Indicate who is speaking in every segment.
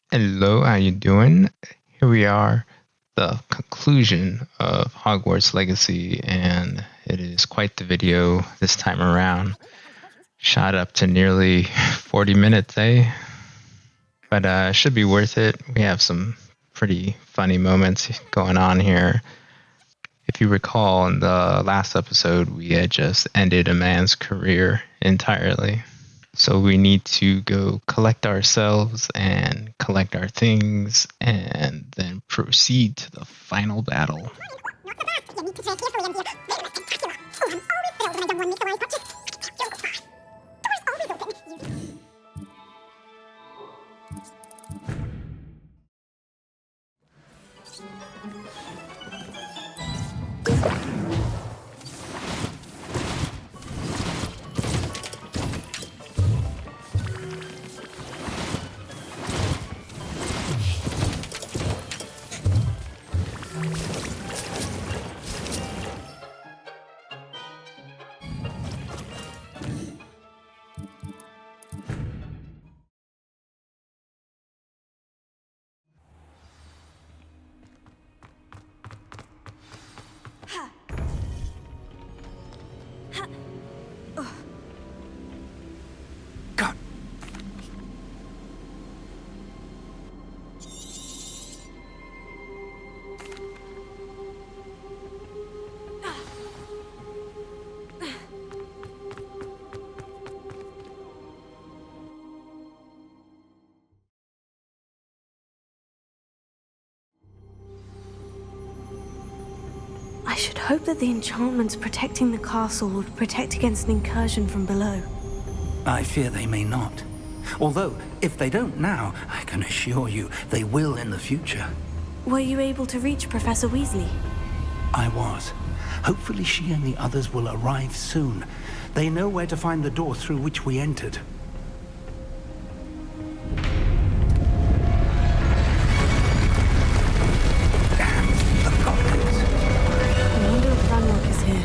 Speaker 1: Hello, how you doing? Here we are, the conclusion of Hogwarts Legacy, and it is quite the video this time around. Shot up to nearly 40 minutes, eh? But should be worth it. We have some pretty funny moments going on here. If you recall, in the last episode, we had just ended a man's career entirely. So we need to go collect ourselves and collect our things and then proceed to the final battle.
Speaker 2: I should hope that the enchantments protecting the castle would protect against an incursion from below.
Speaker 3: I fear they may not. Although, if they don't now, I can assure you they will in the future.
Speaker 2: Were you able to reach Professor Weasley?
Speaker 3: I was. Hopefully she and the others will arrive soon. They know where to find the door through which we entered. Damn, the goblins.
Speaker 2: I wonder if Ranrok is here.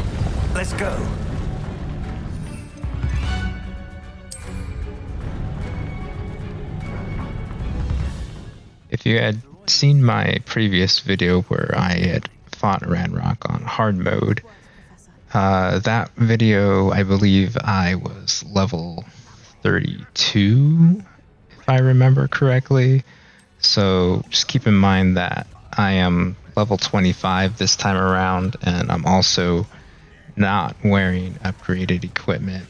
Speaker 3: Let's go.
Speaker 1: If you had seen my previous video where I had fought Ranrok on hard mode, that video, I believe I was level 32, if I remember correctly. So just keep in mind that I am level 25 this time around, and I'm also not wearing upgraded equipment.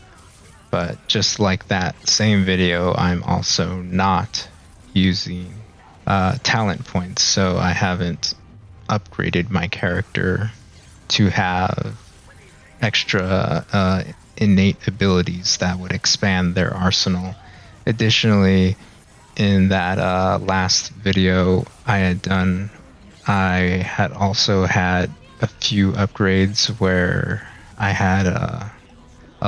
Speaker 1: But just like that same video, I'm also not using talent points, so I haven't upgraded my character to have extra innate abilities that would expand their arsenal. Additionally, in that last video I had done, I had also had a few upgrades where I had a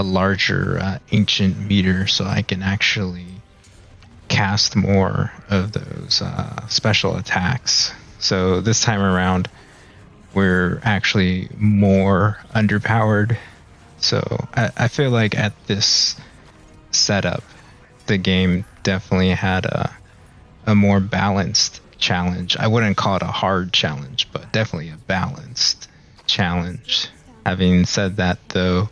Speaker 1: larger ancient meter, so I can actually cast more of those special attacks. So this time around, we're actually more underpowered. So I feel like at this setup, the game definitely had a more balanced challenge. I wouldn't call it a hard challenge, but definitely a balanced challenge. Having said that, though,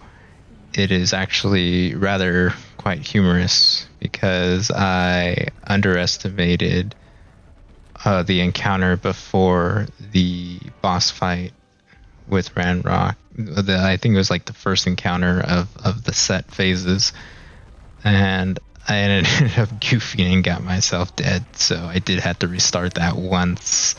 Speaker 1: it is actually rather quite humorous because I underestimated the encounter before the boss fight with Ranrok. I think it was like the first encounter of the set phases, and I ended up goofing and got myself dead, so I did have to restart that once.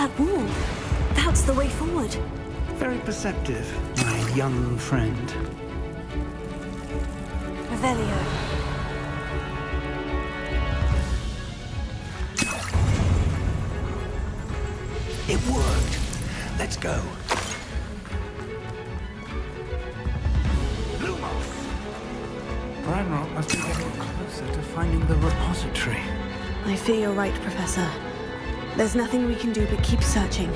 Speaker 2: that wall. That's the way forward.
Speaker 3: Very perceptive, my young friend.
Speaker 2: Revelio.
Speaker 3: It worked. Let's go. Ranrok must be getting closer to finding the repository.
Speaker 2: I fear you're right, Professor. There's nothing we can do but keep searching.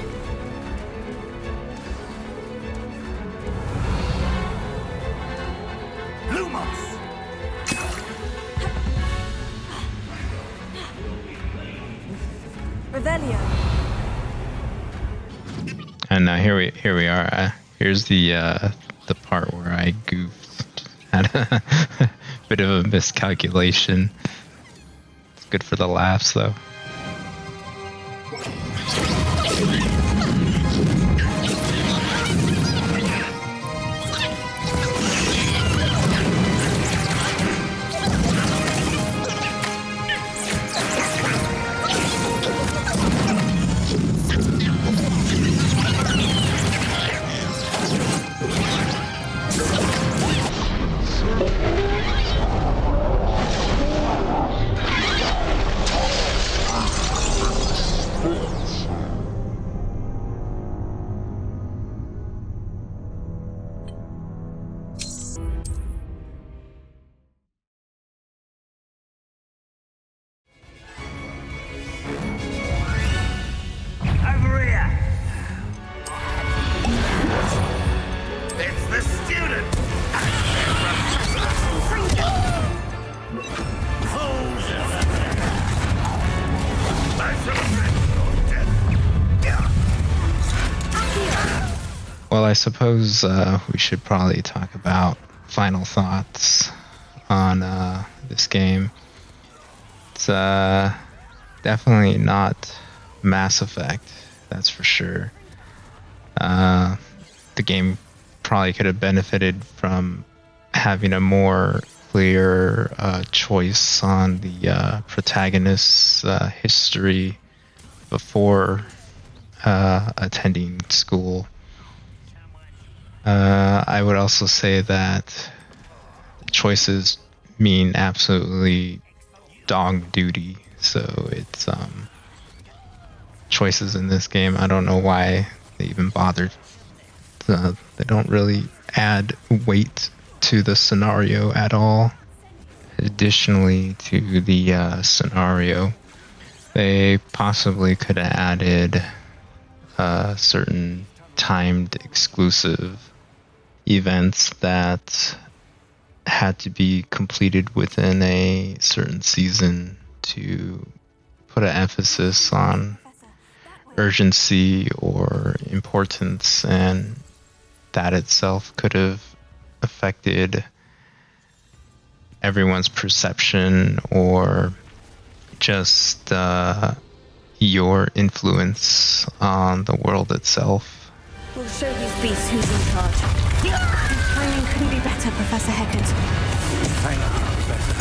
Speaker 2: Revelio.
Speaker 1: And here we are. Here's the part where I goofed, had a bit of a miscalculation. It's good for the laughs, though. Well, I suppose we should probably talk about final thoughts on this game. It's definitely not Mass Effect, that's for sure. The game probably could have benefited from having a more clear choice on the protagonist's history before attending school. I would also say that choices mean absolutely dog duty. So it's choices in this game. I don't know why they even bothered. They don't really add weight to the scenario at all. Additionally to the scenario, they possibly could have added certain timed exclusive events that had to be completed within a certain season to put an emphasis on urgency or importance, and that itself could have affected everyone's perception or just your influence on the world itself.
Speaker 2: We'll show these beasts who's in charge. Timing couldn't be better, Professor Heckert.
Speaker 3: Thank you, Professor.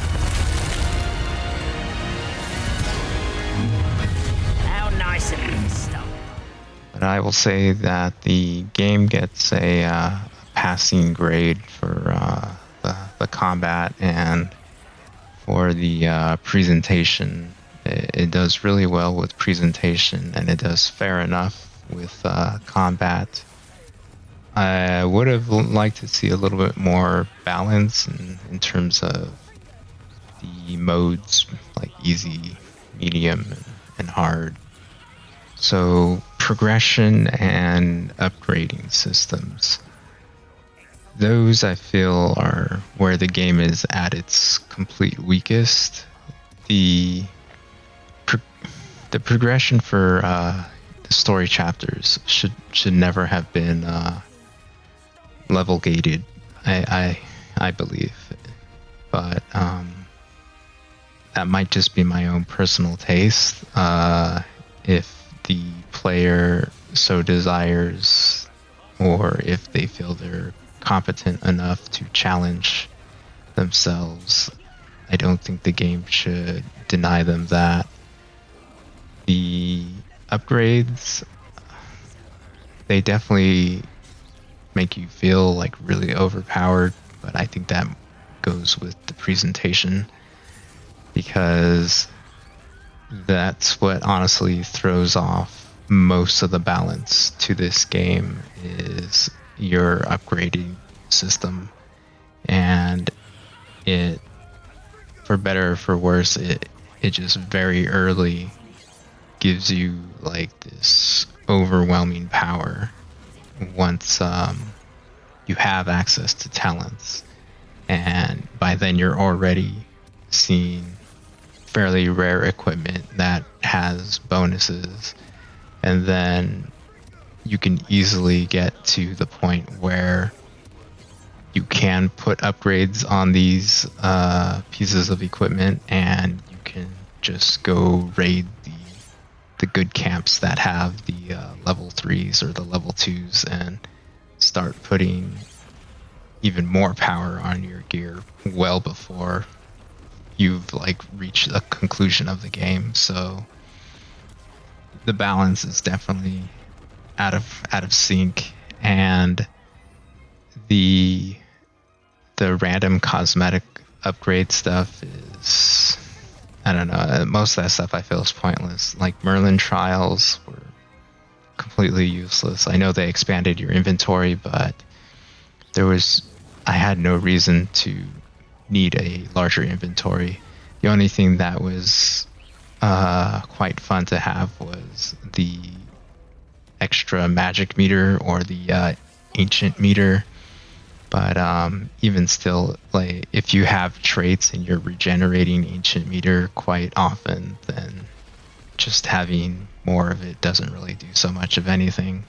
Speaker 4: How nice of you to stop.
Speaker 1: But I will say that the game gets a passing grade for the combat and for the presentation. It does really well with presentation, and it does fair enough with combat. I would have liked to see a little bit more balance in terms of the modes, like easy, medium, and hard. So progression and upgrading systems. Those I feel are where the game is at its complete weakest. The progression for the story chapters should never have been level gated. I believe, but that might just be my own personal taste. If the player so desires, or if they feel they're competent enough to challenge themselves, I don't think the game should deny them that. The upgrades they definitely make you feel like really overpowered, but I think that goes with the presentation, because that's what honestly throws off most of the balance to this game is your upgrading system. And it, for better or for worse, it just very early gives you like this overwhelming power once you have access to talents, and by then you're already seeing fairly rare equipment that has bonuses, and then you can easily get to the point where you can put upgrades on these pieces of equipment, and you can just go raid the good camps that have the level 3s or the level 2s and start putting even more power on your gear well before you've like reached the conclusion of the game. So the balance is definitely out of sync, and the random cosmetic upgrade stuff is, I don't know, most of that stuff I feel is pointless. Like Merlin trials were completely useless. I know they expanded your inventory, but I had no reason to need a larger inventory. The only thing that was quite fun to have was the extra magic meter or the ancient meter. But even still, like if you have traits and you're regenerating ancient meter quite often, then just having more of it doesn't really do so much of anything.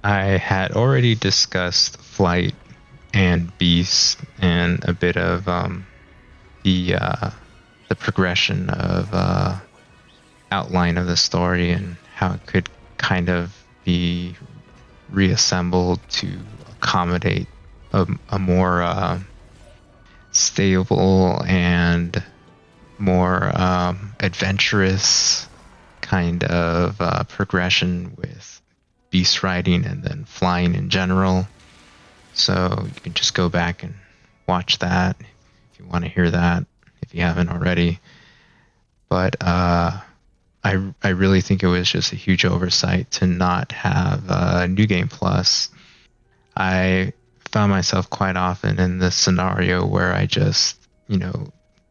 Speaker 1: I had already discussed flight and beast and a bit of the progression of outline of the story and how it could kind of be reassembled to accommodate a more stable and more adventurous kind of progression with beast riding and then flying in general. So you can just go back and watch that if you want to hear that, if you haven't already. But I really think it was just a huge oversight to not have New Game Plus. I found myself quite often in this scenario where I just,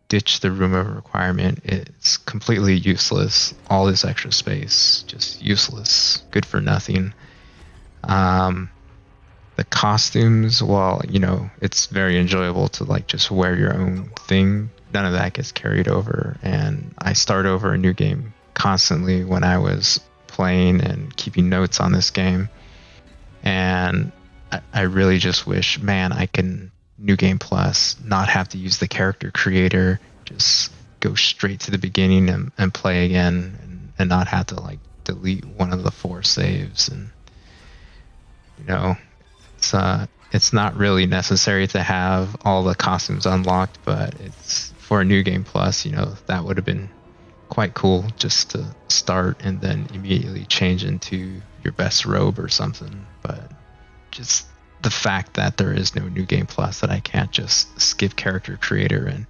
Speaker 1: ditch the room of requirement. It's completely useless. All this extra space, just useless, good for nothing. The costumes, while it's very enjoyable to like just wear your own thing, none of that gets carried over, and I start over a new game constantly when I was playing and keeping notes on this game. And I really just wish, man, I can New Game Plus not have to use the character creator, just go straight to the beginning and play again, and not have to like delete one of the 4 saves. And it's not really necessary to have all the costumes unlocked, but it's for a New Game Plus, that would have been quite cool just to start and then immediately change into your best robe or something. But just the fact that there is no New Game Plus, that I can't just skip character creator and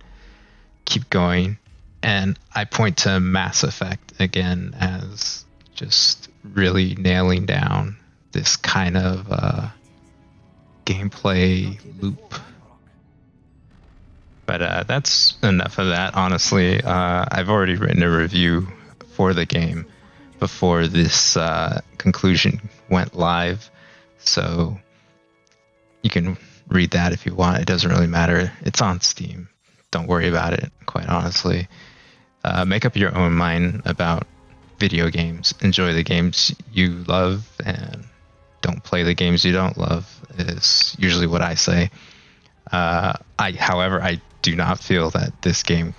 Speaker 1: keep going. And I point to Mass Effect again as just really nailing down this kind of gameplay loop. But that's enough of that, honestly. I've already written a review for the game before this conclusion went live, so you can read that if you want. It doesn't really matter. It's on Steam. Don't worry about it, quite honestly. Make up your own mind about video games. Enjoy the games you love and don't play the games you don't love, is usually what I say. However, I do not feel that this game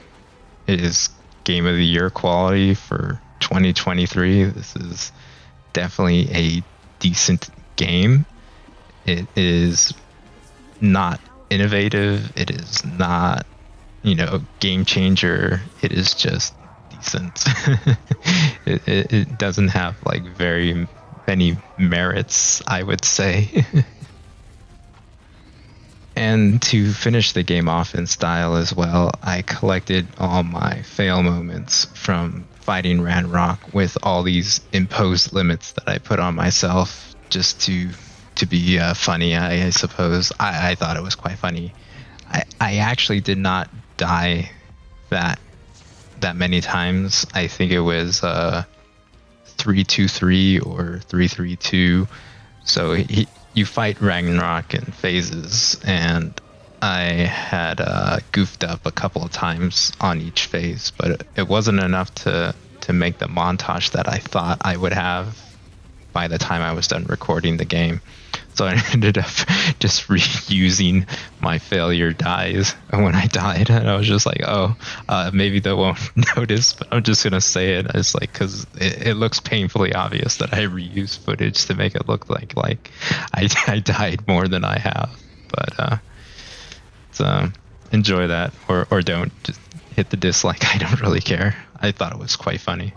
Speaker 1: is Game of the Year quality for 2023. This is definitely a decent game. It is not innovative. It is not, game changer. It is just decent. It doesn't have like very any merits, I would say. And to finish the game off in style as well, I collected all my fail moments from fighting Ranrok with all these imposed limits that I put on myself just to be funny, I suppose. I thought it was quite funny. I actually did not die that many times. I think it was 3-2-3 or 3-3-2. So you fight Ragnarok in phases, and I had goofed up a couple of times on each phase, but it wasn't enough to make the montage that I thought I would have by the time I was done recording the game. So I ended up just reusing my failure dies when I died, and I was just like, oh, maybe they won't notice, but I'm just gonna say it. It's like, because it looks painfully obvious that I reuse footage to make it look like I died more than I have. But so enjoy that, or don't. Just hit the dislike. I don't really care. I thought it was quite funny.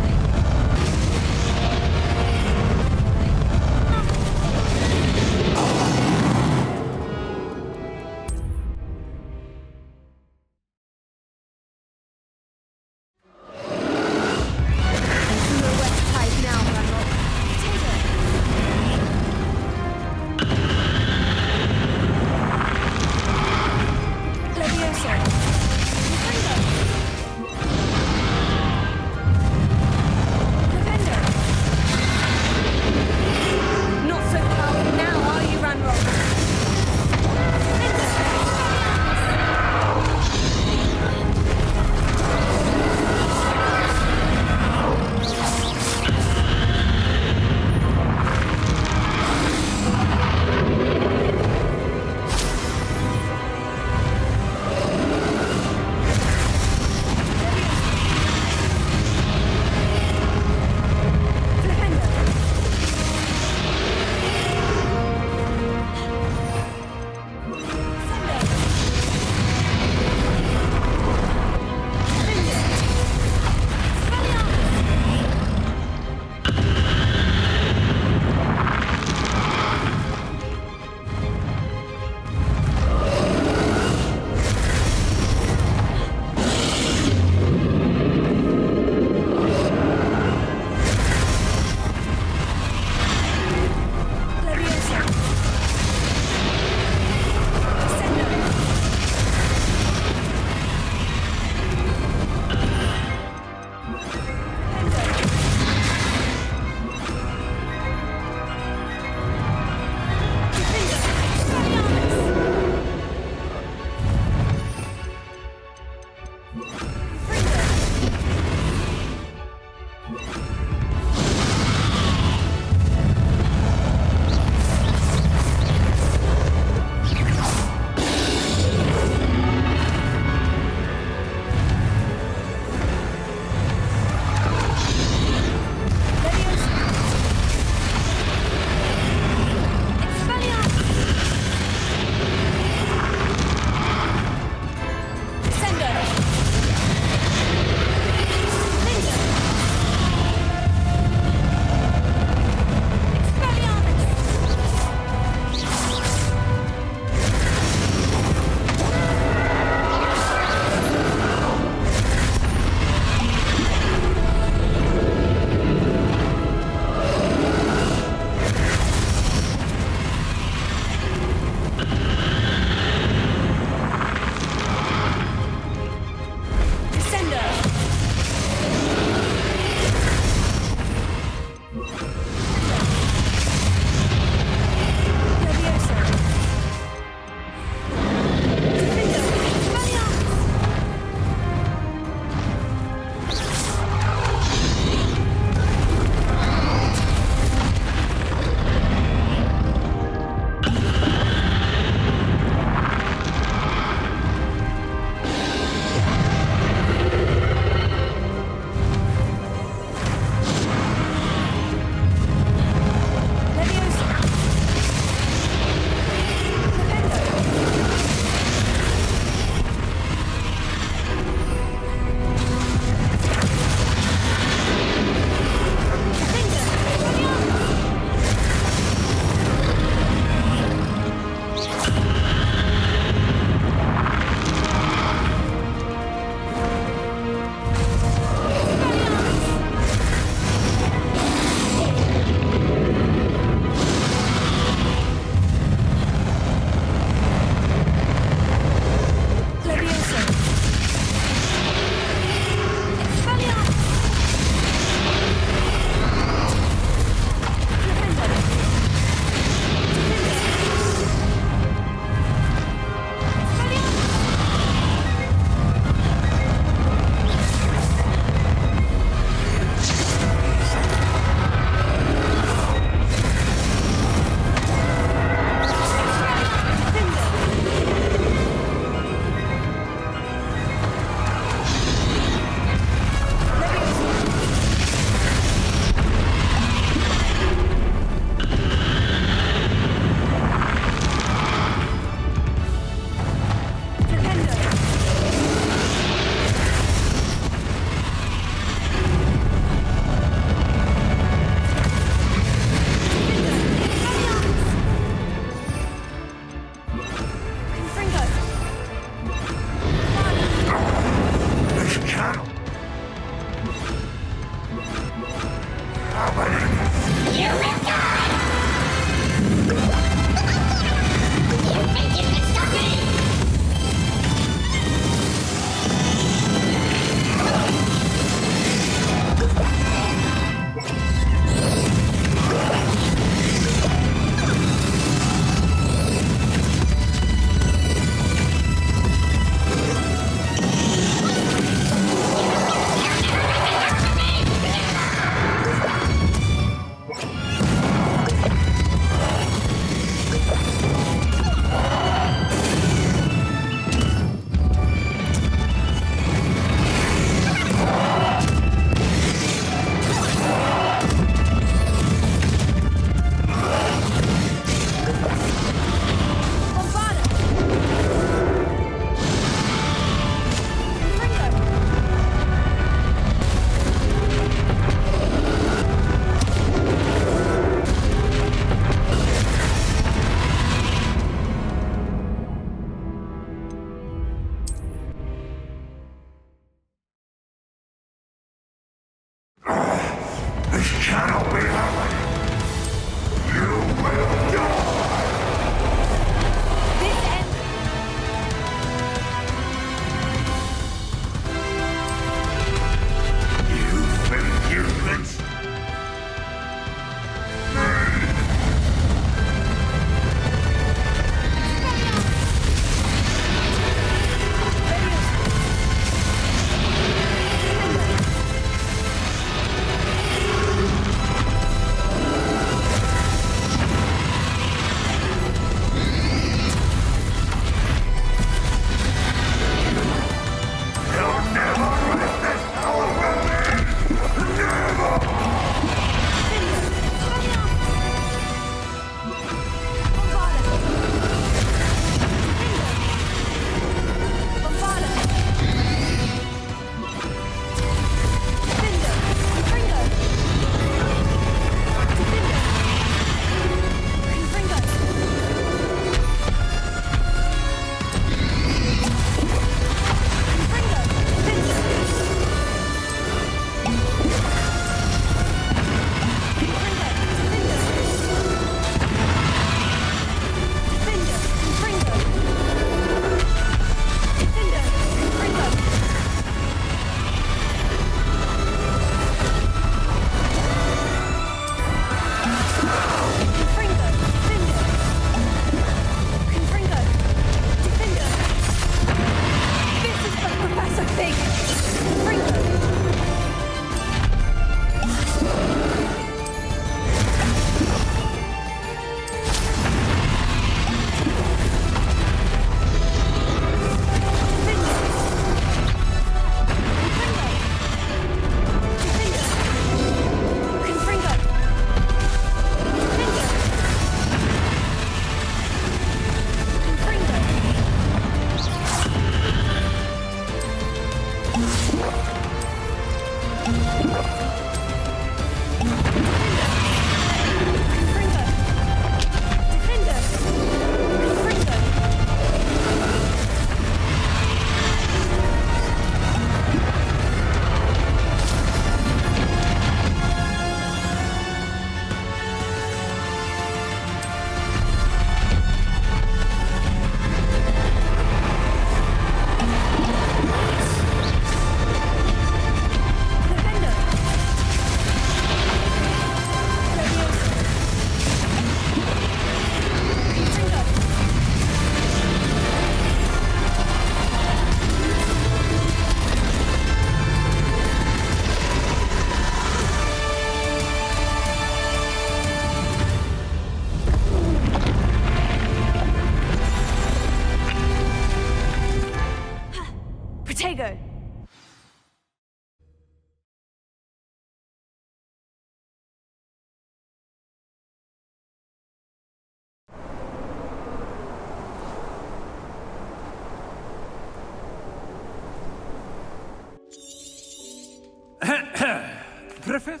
Speaker 3: Prefer?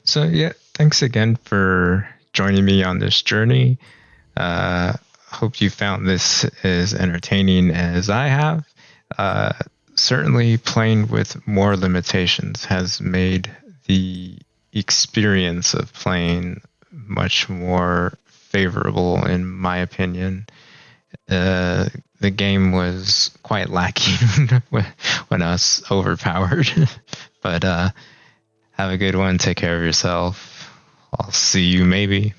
Speaker 1: So yeah, thanks again for joining me on this journey. Hope you found this as entertaining as I have. Certainly playing with more limitations has made the experience of playing much more favorable in my opinion. The game was quite lacking when I was overpowered. But have a good one. Take care of yourself. I'll see you maybe.